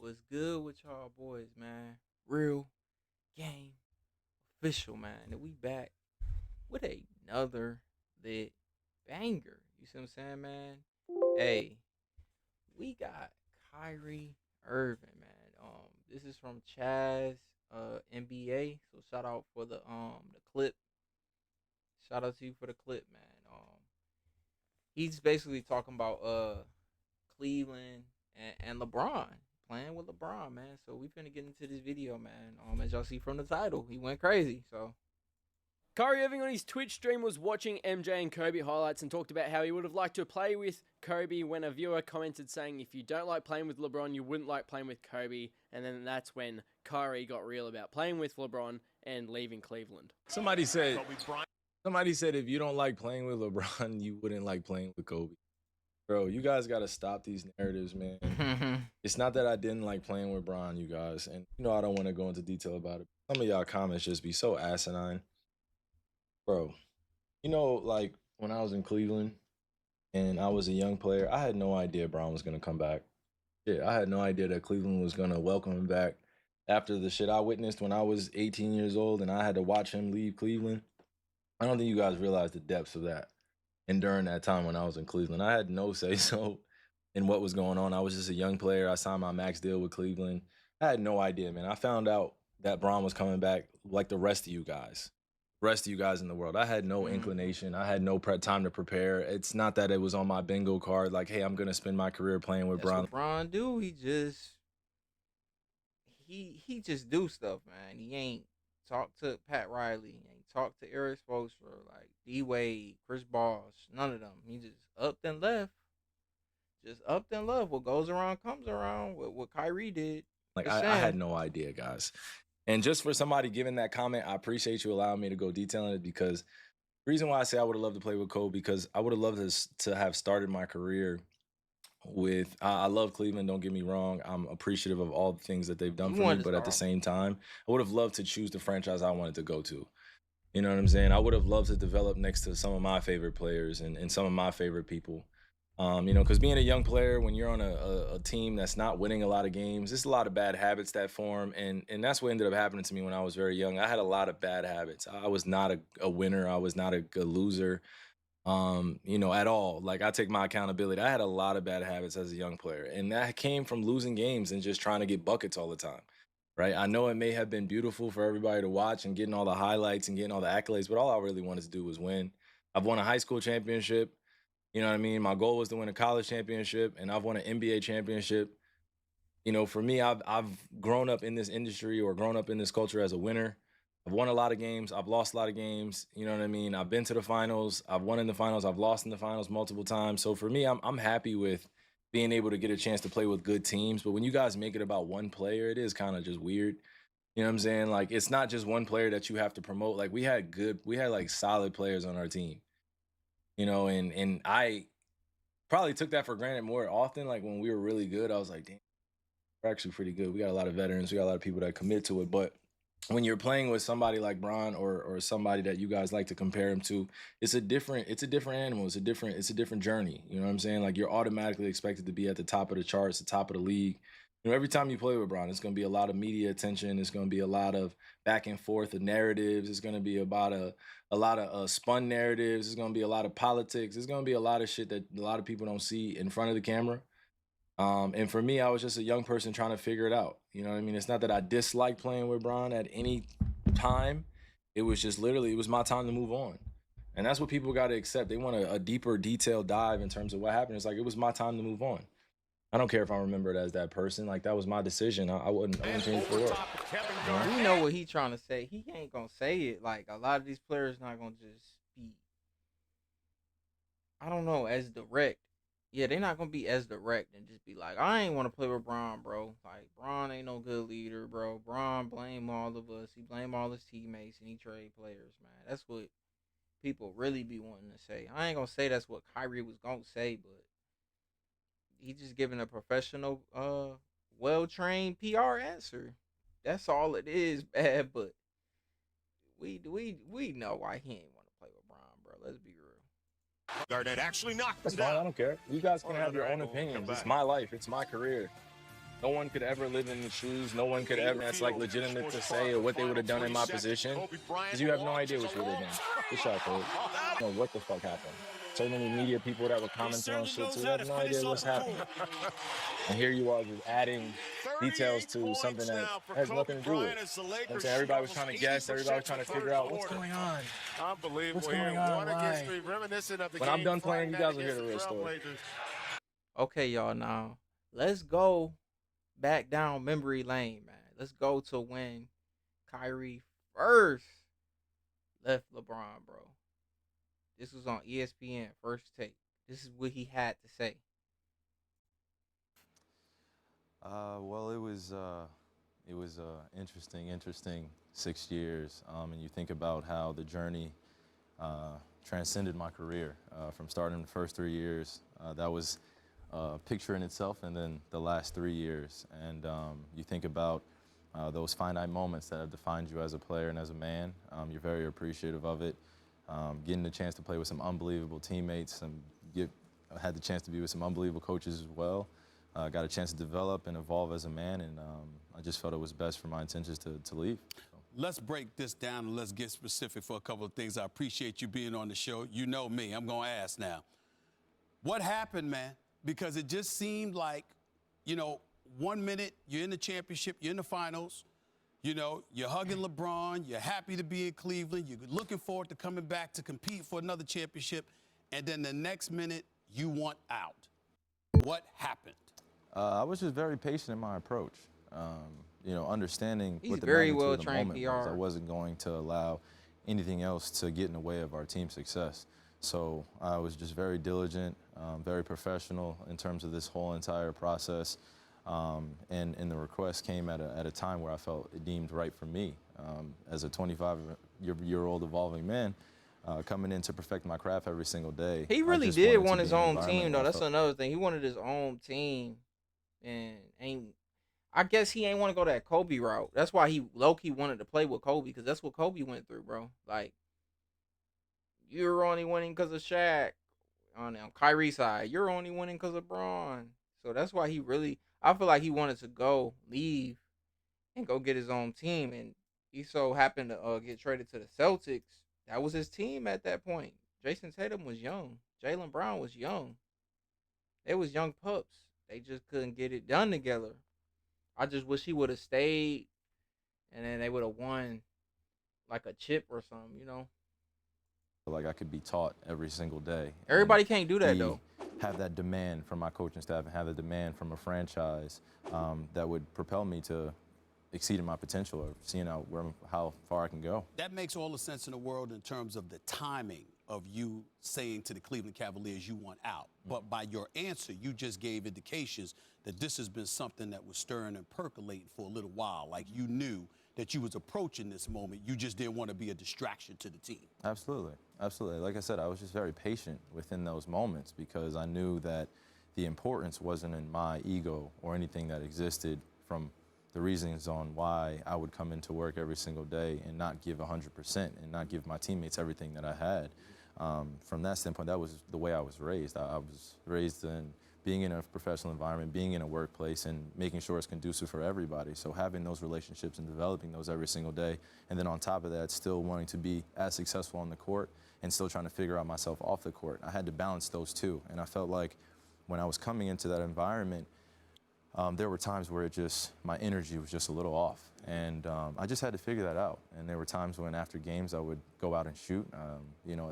What's good with y'all boys, man? Real game official, man. And we back with another lit banger. You see what I'm saying, man? Hey, we got Kyrie Irving, man. This is from Chaz NBA. So shout out for the clip. Shout out to you for the clip, man. He's basically talking about Cleveland and LeBron, playing with LeBron, man. So we finna get into this video, man. As y'all see from the title, he went crazy. So Kyrie Irving on his Twitch stream was watching MJ and Kobe highlights and talked about how he would have liked to play with Kobe when a viewer commented saying if you don't like playing with LeBron, you wouldn't like playing with Kobe. And then that's when Kyrie got real about playing with LeBron and leaving Cleveland. Somebody said if you don't like playing with LeBron, you wouldn't like playing with Kobe. Bro, you guys got to stop these narratives, man. It's not that I didn't like playing with Bron, you guys. And, I don't want to go into detail about it. Some of y'all comments just be so asinine. Bro, like when I was in Cleveland and I was a young player, I had no idea Bron was going to come back. Yeah, I had no idea that Cleveland was going to welcome him back after the shit I witnessed when I was 18 years old and I had to watch him leave Cleveland. I don't think you guys realize the depths of that. And during that time when I was in Cleveland, I had no say-so in what was going on. I was just a young player. I signed my max deal with Cleveland. I had no idea, man. I found out that Bron was coming back like the rest of you guys. Rest of you guys in the world. I had no inclination. I had no time to prepare. It's not that it was on my bingo card like, hey, I'm going to spend my career playing with Bron. What Bron do. He just do stuff, man. He ain't talk to Pat Riley. He ain't talk to Eric Spoelstra, like D-Wade, Chris Bosh, none of them. He just upped and left. Just upped and left. What goes around comes around. What Kyrie did. Like, I had no idea, guys. And just for somebody giving that comment, I appreciate you allowing me to go detailing it, because the reason why I say I would have loved to play with Kobe, because I would have loved to have started my career with, I love Cleveland, don't get me wrong. I'm appreciative of all the things that they've done for me, but at the same time, I would have loved to choose the franchise I wanted to go to. You know what I'm saying? I would have loved to develop next to some of my favorite players and some of my favorite people. Because being a young player, when you're on a team that's not winning a lot of games, there's a lot of bad habits that form. And that's what ended up happening to me when I was very young. I had a lot of bad habits. I was not a winner. I was not a good loser, at all. Like, I take my accountability. I had a lot of bad habits as a young player. And that came from losing games and just trying to get buckets all the time. Right? I know it may have been beautiful for everybody to watch and getting all the highlights and getting all the accolades, but all I really wanted to do was win. I've won a high school championship. You know what I mean? My goal was to win a college championship, and I've won an NBA championship. For me, I've grown up in this industry or grown up in this culture as a winner. I've won a lot of games. I've lost a lot of games. You know what I mean? I've been to the finals. I've won in the finals. I've lost in the finals multiple times. So for me, I'm happy with being able to get a chance to play with good teams. But when you guys make it about one player, it is kind of just weird. You know what I'm saying? Like, it's not just one player that you have to promote. Like, we had like solid players on our team. And I probably took that for granted more often. Like, when we were really good, I was like, damn, we're actually pretty good. We got a lot of veterans. We got a lot of people that commit to it. But when you're playing with somebody like Bron or somebody that you guys like to compare him to, it's a different animal. It's a different journey. You know what I'm saying? Like, you're automatically expected to be at the top of the charts, the top of the league. Every time you play with Bron, it's going to be a lot of media attention. It's going to be a lot of back and forth of narratives. It's going to be about a lot of spun narratives. It's going to be a lot of politics. It's going to be a lot of shit that a lot of people don't see in front of the camera. And for me, I was just a young person trying to figure it out. You know what I mean? It's not that I dislike playing with Bron at any time. It was just literally, it was my time to move on. And that's what people got to accept. They want a deeper, detailed dive in terms of what happened. It's like, it was my time to move on. I don't care if I remember it as that person. Like, that was my decision. I wouldn't change it for it. We know what he's trying to say. He ain't gonna say it. Like, a lot of these players not gonna just be, I don't know, as direct. Yeah, they're not gonna be as direct and just be like, I ain't want to play with Bron, bro. Like, Bron ain't no good leader, bro. Bron blame all of us. He blame all his teammates and he trade players, man. That's what people really be wanting to say. I ain't gonna say that's what Kyrie was gonna say, but he just giving a professional, well-trained PR answer. That's all it is, bad. But we know why he ain't want to play with Bron, bro. Let's be real. Garnett actually knocked That's him fine. down. I don't care. You guys can have your own opinions. It's my life. It's my career. No one could ever live in the shoes. No one could ever. That's like legitimate to say or what they would have done in my position. Because you have no idea what you would have done. Good shot, Cole. I don't know what the fuck happened. So many media people that were commenting on shit too. You have no idea what's happening. And here you are just adding details to something that has nothing to do with it. I'm saying everybody was trying to guess. Everybody was trying to figure out what's going on. Unbelievable. What's going on? Why? Reminiscent of the When I'm done playing, you guys will hear the real story. Okay, y'all. Now let's go back down memory lane, man. Let's go to when Kyrie first left LeBron, bro. This was on ESPN, First Take. This is what he had to say. Well, it was interesting 6 years, and you think about how the journey transcended my career from starting the first 3 years. That was a picture in itself, and then the last 3 years. And you think about those finite moments that have defined you as a player and as a man. You're very appreciative of it. Getting the chance to play with some unbelievable teammates, had the chance to be with some unbelievable coaches as well. Got a chance to develop and evolve as a man, and I just felt it was best for my intentions to leave. So. Let's break this down and let's get specific for a couple of things. I appreciate you being on the show. You know me. I'm going to ask now. What happened, man? Because it just seemed like, 1 minute you're in the championship, you're in the finals, you're hugging LeBron, you're happy to be in Cleveland, you're looking forward to coming back to compete for another championship, and then the next minute you want out. What happened? I was just very patient in my approach. Understanding He's what the very magnitude of the well-trained moment was. PR. I wasn't going to allow anything else to get in the way of our team's success. So I was just very diligent, very professional in terms of this whole entire process. And the request came at a time where I felt it deemed right for me. As a 25-year-old evolving man, coming in to perfect my craft every single day. He really just did wanted to want be his in an own environment team, where though. I That's felt- another thing. He wanted his own team, and I guess he ain't want to go that Kobe route. That's why he low-key wanted to play with Kobe, because that's what Kobe went through, bro. Like, you're only winning because of Shaq. On Kyrie's side, you're only winning because of Bron. So that's why I feel like he wanted to leave, and go get his own team. And he so happened to get traded to the Celtics. That was his team at that point. Jason Tatum was young. Jaylen Brown was young. They was young pups. They just couldn't get it done together. I just wish he would have stayed, and then they would have won like a chip or something, Like I could be taught every single day. Everybody can't do that, be- though. Have that demand from my coaching staff and have the demand from a franchise that would propel me to exceeding my potential or seeing how far I can go. That makes all the sense in the world in terms of the timing of you saying to the Cleveland Cavaliers you want out. But by your answer, you just gave indications that this has been something that was stirring and percolating for a little while. Like you knew that you was approaching this moment. You just didn't want to be a distraction to the team. Absolutely. Absolutely. Like I said, I was just very patient within those moments because I knew that the importance wasn't in my ego or anything that existed from the reasons on why I would come into work every single day and not give 100% and not give my teammates everything that I had. From that standpoint, that was the way I was raised. I was raised in being in a professional environment, being in a workplace, and making sure it's conducive for everybody. So having those relationships and developing those every single day, and then on top of that, still wanting to be as successful on the court and still trying to figure out myself off the court. I had to balance those two, and I felt like when I was coming into that environment, there were times where my energy was just a little off, and I just had to figure that out. And there were times when after games I would go out and shoot.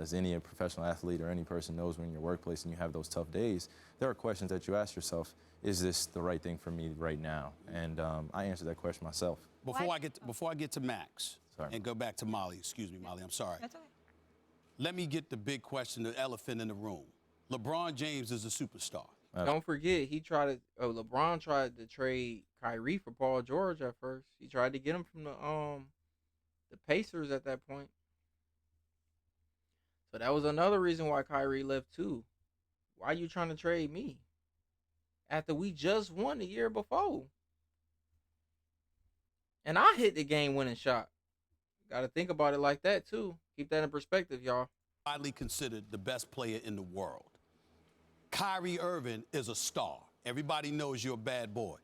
As any professional athlete or any person knows, when you're in your workplace and you have those tough days, there are questions that you ask yourself, is this the right thing for me right now? And I answered that question myself. Before I get to Max Sorry. and go back to Molly, excuse me, Molly, I'm sorry. That's okay. Let me get the big question, the elephant in the room. LeBron James is a superstar. Don't forget, LeBron tried to trade Kyrie for Paul George at first. He tried to get him from the Pacers at that point. So that was another reason why Kyrie left too. Why are you trying to trade me after we just won the year before? And I hit the game-winning shot. Got to think about it like that too. Keep that in perspective, y'all. Widely considered the best player in the world. Kyrie Irving is a star. Everybody knows you're a bad boy.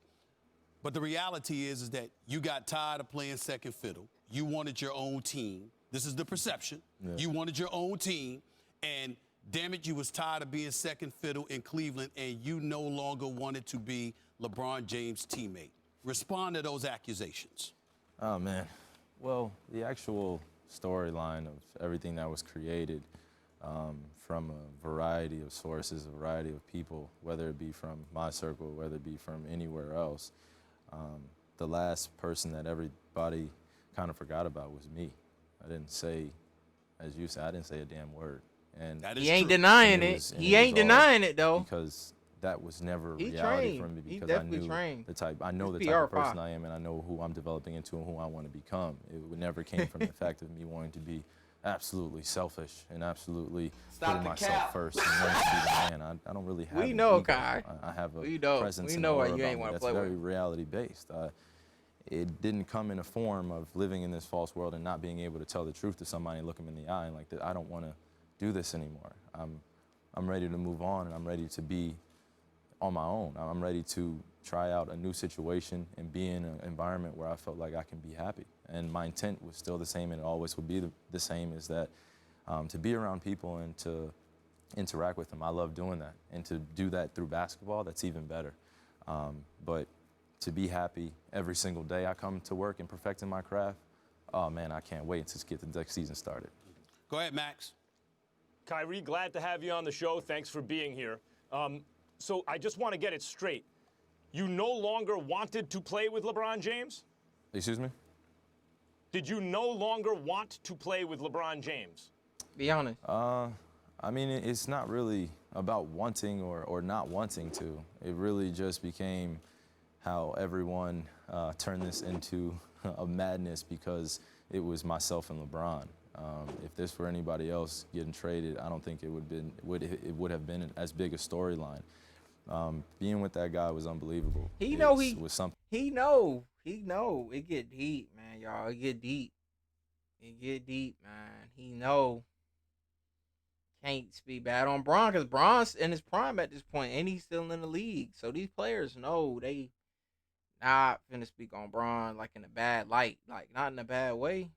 But the reality is that you got tired of playing second fiddle. You wanted your own team. This is the perception. Yeah. You wanted your own team, and damn it, you was tired of being second fiddle in Cleveland, and you no longer wanted to be LeBron James' teammate. Respond to those accusations. Oh, man. Well, the actual storyline of everything that was created from a variety of sources, a variety of people, whether it be from my circle, whether it be from anywhere else, the last person that everybody kind of forgot about was me. I didn't say, as you said, I didn't say a damn word. And That is He ain't true. denying And it. and He ain't was all denying it though. because that was never He reality trained. for me, He because I definitely knew trained. the type. I know He's the type of PR5. person I am, and I know who I'm developing into and who I want to become. It never came from the fact of me wanting to be absolutely selfish and absolutely putting myself first and wanting to be the man. I don't really have. We an know, ego. Kai. I have a We know. presence We and know why aura you about ain't me wanna that's play with very him. reality based. It didn't come in a form of living in this false world and not being able to tell the truth to somebody and look them in the eye and like, I don't want to do this anymore. I'm ready to move on, and I'm ready to be on my own. I'm ready to try out a new situation and be in an environment where I felt like I can be happy. And my intent was still the same, and it always would be the same, is that to be around people and to interact with them. I love doing that. And to do that through basketball, that's even better. But to be happy every single day I come to work and perfecting my craft, oh man, I can't wait to get the next season started. Go ahead, Max. Kyrie, glad to have you on the show. Thanks for being here. So I just want to get it straight. You no longer wanted to play with LeBron James? Excuse me? Did you no longer want to play with LeBron James? Be honest. I mean, it's not really about wanting or not wanting to. It really just became how everyone turned this into a madness because it was myself and LeBron. If this were anybody else getting traded, I don't think it would have been as big a storyline. Being with that guy was unbelievable. He was something. He know. It get deep, man, y'all. It get deep. It get deep, man. He know. Can't speak bad on Bron, because Bron's in his prime at this point, and he's still in the league. So these players know they not finna speak on Bron like in a bad light, like not in a bad way.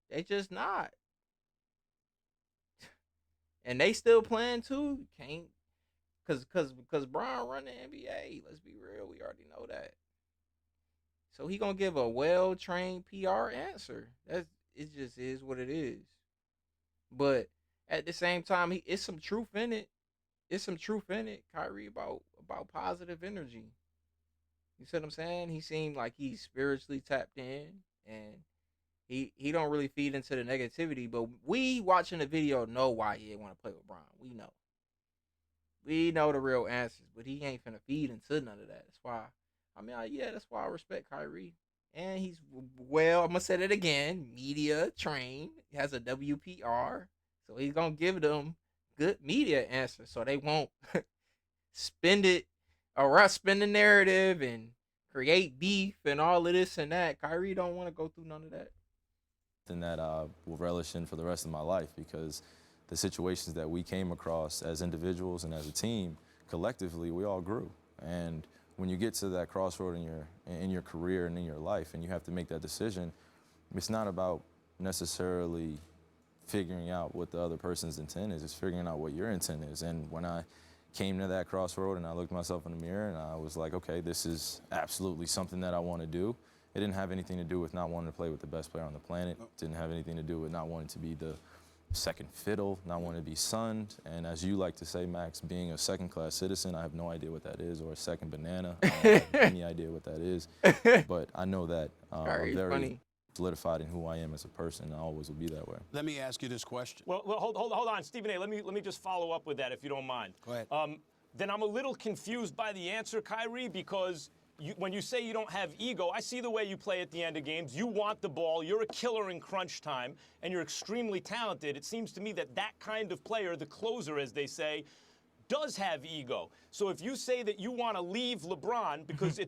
They just not. And they still playing too. Can't, cause Bron run the NBA. Let's be real, we already know that. So he gonna give a well-trained PR answer. It just is what it is. But at the same time, it's some truth in it. It's some truth in it, Kyrie, about positive energy. You see what I'm saying? He seemed like he's spiritually tapped in, and he don't really feed into the negativity. But we watching the video know why he didn't want to play with Bron. We know the real answers, but he ain't finna feed into none of that. That's why. That's why I respect Kyrie. And he's, well, I'm gonna say that again, media trained. He has a WPR. So he's going to give them good media answers so they won't spin the narrative and create beef and all of this and that. Kyrie don't want to go through none of that. And that I will relish in for the rest of my life, because the situations that we came across as individuals and as a team, collectively, we all grew. And when you get to that crossroad in your career and in your life, and you have to make that decision, it's not about necessarily figuring out what the other person's intent is. It's figuring out what your intent is. And when I came to that crossroad and I looked myself in the mirror and I was like, okay, this is absolutely something that I want to do. It didn't have anything to do with not wanting to play with the best player on the planet. It didn't have anything to do with not wanting to be the second fiddle, not wanting to be sunned. And as you like to say, Max, being a second-class citizen, I have no idea what that is, or a second banana. I don't have any idea what that is. But I know that I'm very funny. solidified in who I am as a person, and I always will be that way. Let me ask you this question. Well, hold on, Stephen A. Let me just follow up with that, if you don't mind. Go ahead. Then I'm a little confused by the answer, Kyrie, because when you say you don't have ego, I see the way you play at the end of games. You want the ball. You're a killer in crunch time, and you're extremely talented. It seems to me that kind of player, the closer, as they say, does have ego. So if you say that you want to leave LeBron because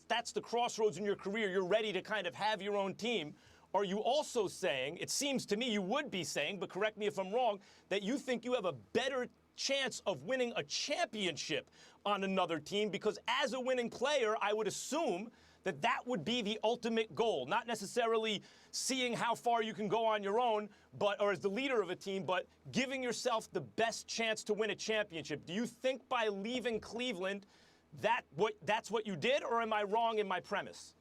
that's the crossroads in your career, you're ready to kind of have your own team, are you also saying, it seems to me you would be saying, but correct me if I'm wrong, that you think you have a better chance of winning a championship on another team? Because as a winning player, I would assume that that would be the ultimate goal, not necessarily seeing how far you can go on your own, or as the leader of a team, but giving yourself the best chance to win a championship. Do you think by leaving Cleveland that's what you did, or am I wrong in my premise?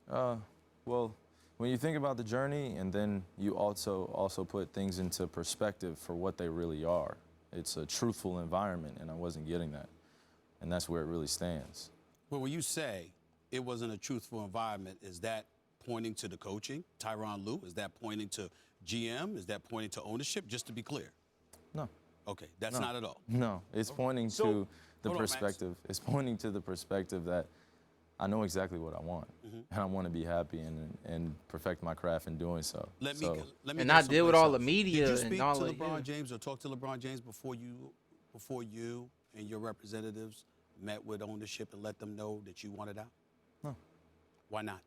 Well, when you think about the journey, and then you also put things into perspective for what they really are, it's a truthful environment, and I wasn't getting that, and that's where it really stands. Well, when you say it wasn't a truthful environment, is that pointing to the coaching, Tyronn Lue? Is that pointing to GM? Is that pointing to ownership? Just to be clear. No. Okay, that's No. not at all. No, it's pointing to the hold on, Max. perspective. It's pointing to the perspective that I know exactly what I want, and I want to be happy and perfect my craft in doing so. Let me And go not deal with someplace all the else. media Did you and speak all to that, LeBron yeah. James or talk to LeBron James before you and your representatives met with ownership and let them know that you wanted out? No. Why not?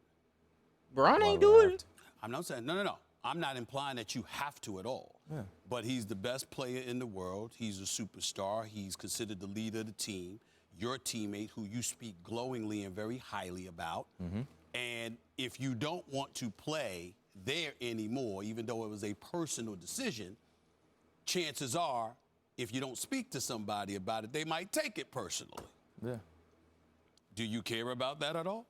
Bron Why ain't would I do have it. to? I'm not saying no. I'm not implying that you have to at all. Yeah. But he's the best player in the world. He's a superstar. He's considered the leader of the team. Your teammate, who you speak glowingly and very highly about. Mm-hmm. And if you don't want to play there anymore, even though it was a personal decision, chances are, if you don't speak to somebody about it, they might take it personally. Yeah. Do you care about that at all?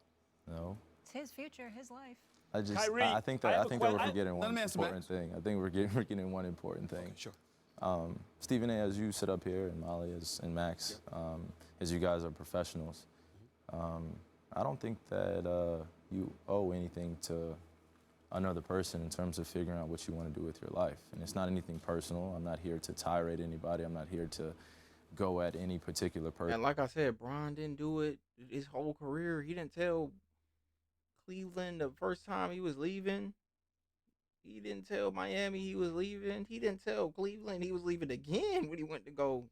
No. It's his future, his life. I just Kyrie, I think I that have I a think that we're que- I- forgetting let one me ask important Max. thing. I think we're forgetting one important thing. Okay, sure. Stephen A., as you sit up here, and Molly and Max, as you guys are professionals, I don't think that you owe anything to another person in terms of figuring out what you want to do with your life. And it's not anything personal. I'm not here to tirade anybody. I'm not here to go at any particular person. And like I said, Bron didn't do it his whole career. He didn't tell Cleveland the first time he was leaving. He didn't tell Miami he was leaving. He didn't tell Cleveland he was leaving again when he went to go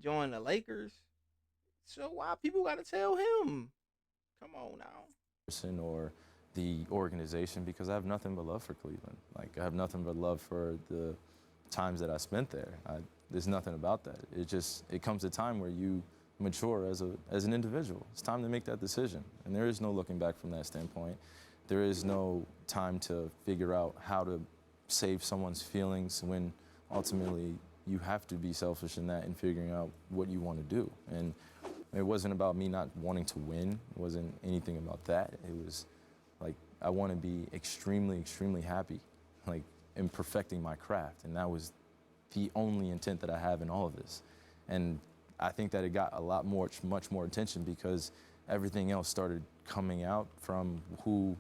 join the Lakers. So why people got to tell him? Come on now. Person or the organization, because I have nothing but love for Cleveland. Like, I have nothing but love for the times that I spent there. There's nothing about that. It comes a time where you mature as an individual. It's time to make that decision, and there is no looking back from that standpoint. There is no time to figure out how to save someone's feelings when ultimately you have to be selfish in that and figuring out what you want to do. And it wasn't about me not wanting to win. It wasn't anything about that. It was like, I want to be extremely, extremely happy, like, in perfecting my craft. And that was the only intent that I have in all of this. And I think that it got much more attention because everything else started coming out from who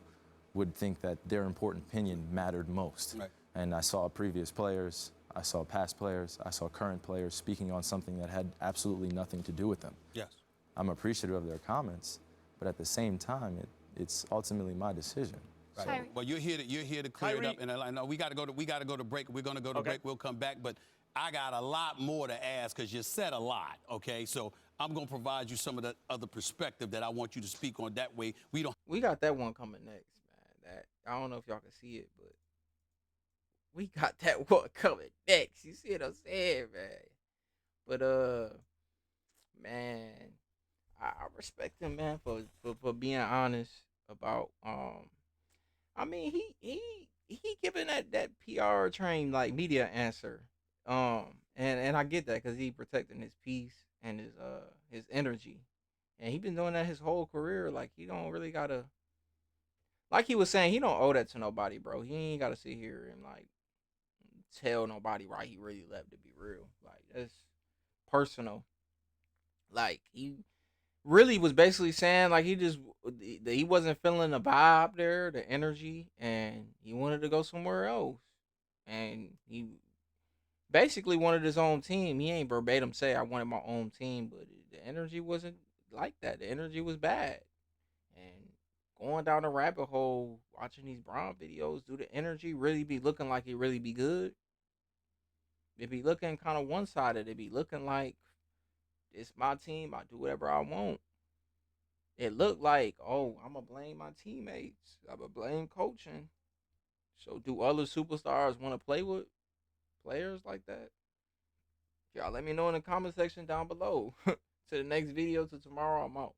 would think that their important opinion mattered most. Right. And I saw previous players, I saw past players, I saw current players speaking on something that had absolutely nothing to do with them. Yes. I'm appreciative of their comments, but at the same time, it's ultimately my decision. Right. Kyrie. Well, you're here to clear it Kyrie. up, and I know we got to go to break. We're going to go to Okay. break. We'll come back, but I got a lot more to ask because you said a lot. Okay, so I'm going to provide you some of the other perspective that I want you to speak on. That way, we don't. We got that one coming next, man. That I don't know if y'all can see it, but we got that one coming next. You see what I'm saying, man? But man, I respect him, man, for being honest about I mean, he giving that PR trained like media answer. And I get that because he protecting his peace and his energy. And he been doing that his whole career. Like, he don't really gotta, like he was saying, he don't owe that to nobody, bro. He ain't gotta sit here and like tell nobody why he really left, to be real. Like, that's personal. Like, he really was basically saying like he wasn't feeling the vibe there, the energy, and he wanted to go somewhere else. And he basically wanted his own team. He ain't verbatim say I wanted my own team, but the energy wasn't like that. The energy was bad. And going down the rabbit hole, watching these Bron videos, do the energy really be looking like it really be good? It be looking kind of one-sided. It be looking like it's my team. I do whatever I want. It looked like, oh, I'm going to blame my teammates. I'm going to blame coaching. So do other superstars want to play with players like that? Y'all let me know in the comment section down below. To the next video, to tomorrow, I'm out.